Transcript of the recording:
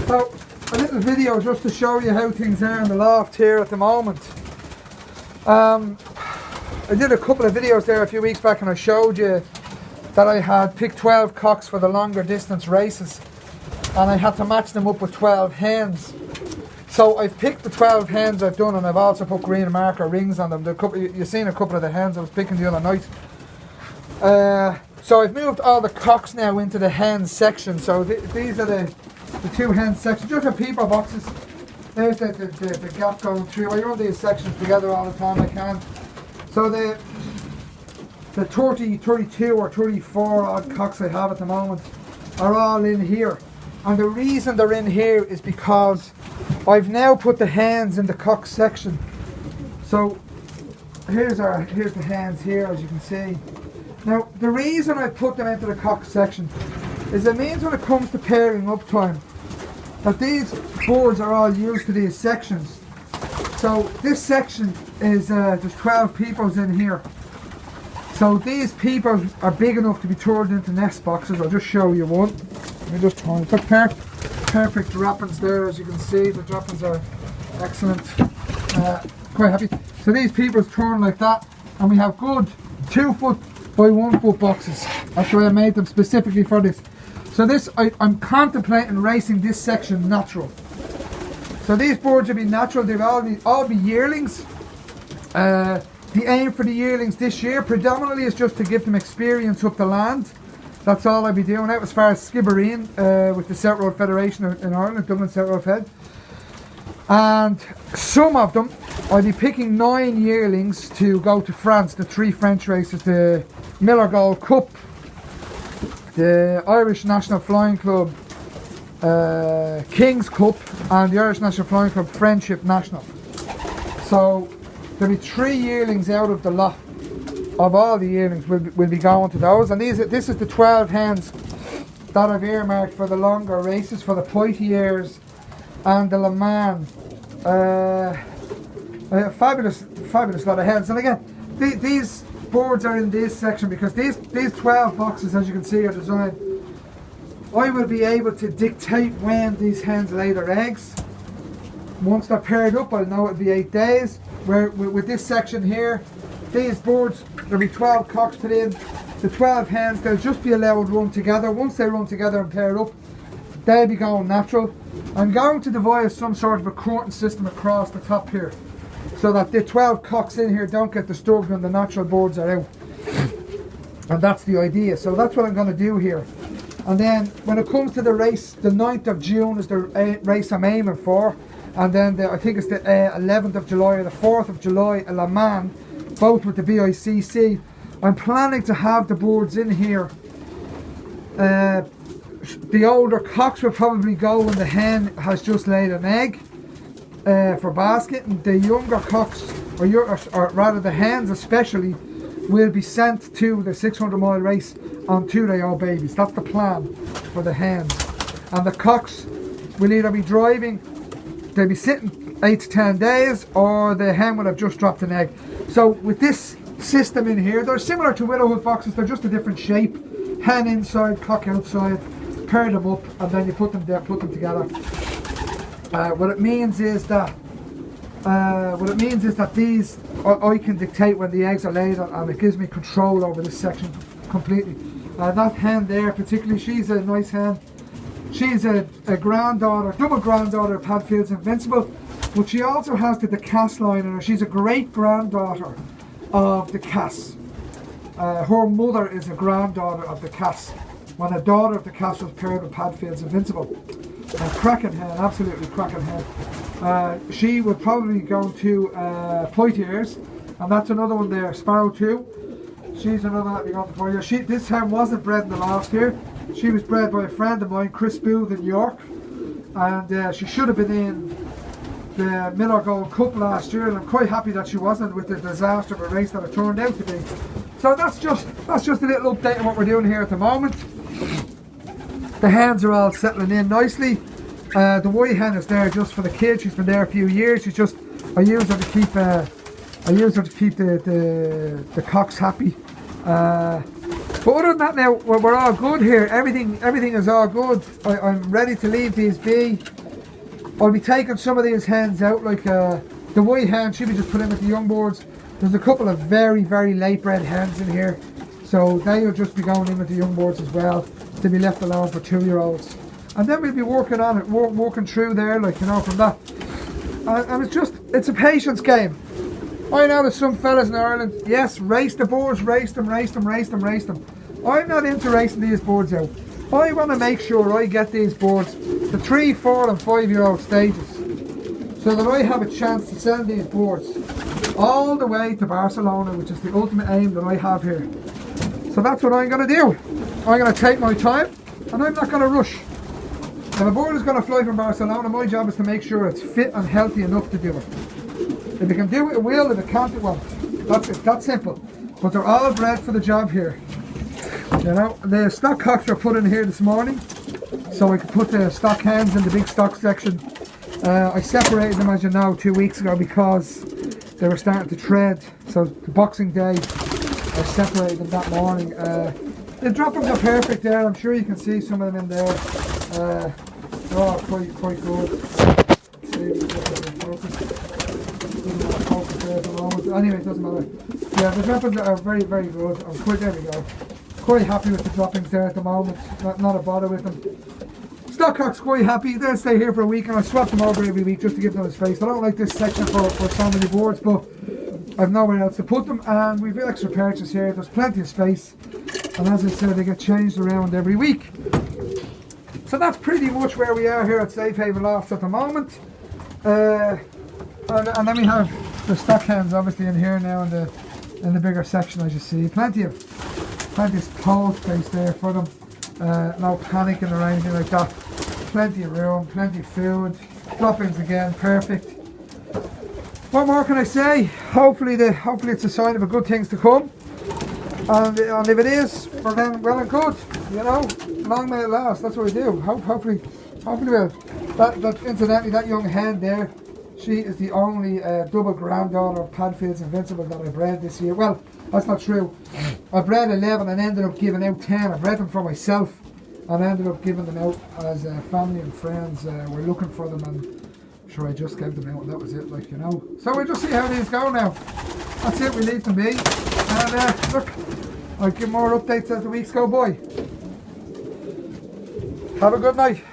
So, a little video just to show you how things are in the loft here at the moment. I did a couple of videos there a few weeks back and I showed you that I had picked 12 cocks for the longer distance races and I had to match them up with 12 hens. So I've picked the 12 hens I've done, and I've also put green marker rings on them. You've seen a couple of the hens I was picking the other night. So I've moved all the cocks now into the hens section. So these are the two hens sections, just the people boxes. There's the gap going through. I run these sections together all the time I can. So the 30, 32 or 34 odd cocks I have at the moment are all in here. And the reason they're in here is because I've now put the hens in the cock section. So here's the hens here, as you can see. Now the reason I put them into the cock section is it means when it comes to pairing up time that these boards are all used to these sections. So this section is there's 12 peepers in here. So these peepers are big enough to be turned into nest boxes. I'll just show you one. Let me just turn it. Perfect droppings there, as you can see. The droppings are excellent. Quite happy. So these peepers turn like that, and we have good 2 foot by 1 foot boxes. That's why I made them specifically for this. So this, I'm contemplating racing this section natural. So these boards will be natural. They'll all be yearlings. The aim for the yearlings this year predominantly is just to give them experience up the land. That's all I'll be doing out as far as Skibbereen with the South Road Federation in Ireland, Dublin South Road Fed. And some of them, I'll be picking 9 yearlings to go to France, the 3 French races, the Miller Gold Cup, the Irish National Flying Club King's Cup, and the Irish National Flying Club Friendship National. So there'll be 3 yearlings out of the lot. Of all the yearlings will be going to those, and this is the 12 hens that I've earmarked for the longer races, for the Poitiers and the Le Mans. Fabulous lot of hens. And again, these boards are in this section because these 12 boxes, as you can see, are designed. I will be able to dictate when these hens lay their eggs. Once they're paired up, I'll know it'll be 8 days. Where with this section here, these boards, there'll be 12 cocks put in. The 12 hens, they'll just be allowed to run together. Once they run together and pair up, they'll be going natural. I'm going to devise some sort of a curtain system across the top here, so that the 12 cocks in here don't get disturbed when the natural boards are out. And that's the idea. So that's what I'm going to do here. And then when it comes to the race, the 9th of June is the race I'm aiming for. And then I think it's the 11th of July or the 4th of July at Le Mans, both with the BICC. I'm planning to have the boards in here. The older cocks will probably go when the hen has just laid an egg for basket, and the younger cocks, or rather the hens especially, will be sent to the 600-mile race on 2-day-old babies. That's the plan for the hens. And the cocks will either be driving, they'll be sitting 8 to 10 days, or the hen will have just dropped an egg. So with this system in here, they're similar to Widowhood boxes, they're just a different shape. Hen inside, cock outside, pair them up, and then you put them together. What it means is that these, I can dictate when the eggs are laid, and it gives me control over this section completely. That hen there particularly, she's a nice hen. She's a granddaughter, double granddaughter of Padfield's Invincible, but she also has the Cass line in her. She's a great granddaughter of the Cass. Her mother is a granddaughter of the Cass, when a daughter of the Cass was paired with Padfield's Invincible. A cracking hen, absolutely cracking hen. She would probably go to Poitiers, and that's another one there, Sparrow 2. She's another that we got to Poitiers. This hen wasn't bred in the last year. She was bred by a friend of mine, Chris Booth in York, and she should have been in the Miller Gold Cup last year, and I'm quite happy that she wasn't with the disaster of a race that it turned out to be. So that's just a little update on what we're doing here at the moment. The hens are all settling in nicely. The white hen is there just for the kid. She's been there a few years. She's just, I use her to keep the cocks happy. But other than that now, we're all good here. Everything is all good. I'm ready to leave these be. I'll be taking some of these hens out, like the white hen should be just put in with the young birds. There's a couple of very, very late bred hens in here, so they'll just be going in with the young birds as well, to be left alone for 2-year-olds. And then we'll be working on it, working through there, like, you know, from that. And it's a patience game. I know there's some fellas in Ireland, yes, race the birds, race them. I'm not into racing these birds out. I want to make sure I get these birds to 3, 4 and 5-year-old stages, so that I have a chance to send these birds all the way to Barcelona, which is the ultimate aim that I have here. So that's what I'm going to do. I'm going to take my time, and I'm not going to rush. If a bird is going to fly from Barcelona, my job is to make sure it's fit and healthy enough to do it. If it can do it, it will. If it can't, it won't. That's it. That's simple. But they're all bred for the job here. You know, the stock cocks were put in here this morning, so I could put the stock hens in the big stock section. I separated them, as you know, 2 weeks ago because they were starting to tread. So the Boxing Day, I separated them that morning. The droppings are perfect there. I'm sure you can see some of them in there. They're all quite good. Anyway, it doesn't matter. Yeah, the droppings are very, very good. There we go. Quite happy with the droppings there at the moment. Not a bother with them. Stockcock's quite happy. They'll stay here for a week, and I swap them over every week just to give them a space. I don't like this section for so many boards, but I've nowhere else to put them, and we've extra perches here. There's plenty of space, and as I said, they get changed around every week. So that's pretty much where we are here at Safe Haven Lofts at the moment. And then we have the stock hens obviously in here now in the bigger section, as you see. Plenty of pole space there for them. No panicking or anything like that. Plenty of room, plenty of food. Droppings again, perfect. What more can I say? Hopefully it's a sign of a good things to come. And if it is, then well and good. You know, long may it last. That's what we do. Hopefully we'll. Incidentally, that young hen there, she is the only double granddaughter of Padfield's Invincible that I bred this year. Well, that's not true. I bred 11 and ended up giving out 10. I bred them for myself and ended up giving them out as family and friends were looking for them, and sure, I just gave them out and that was it, like, you know. So we'll just see how these go now. That's it, we leave them be. And look, I'll give more updates as the weeks go by. Have a good night.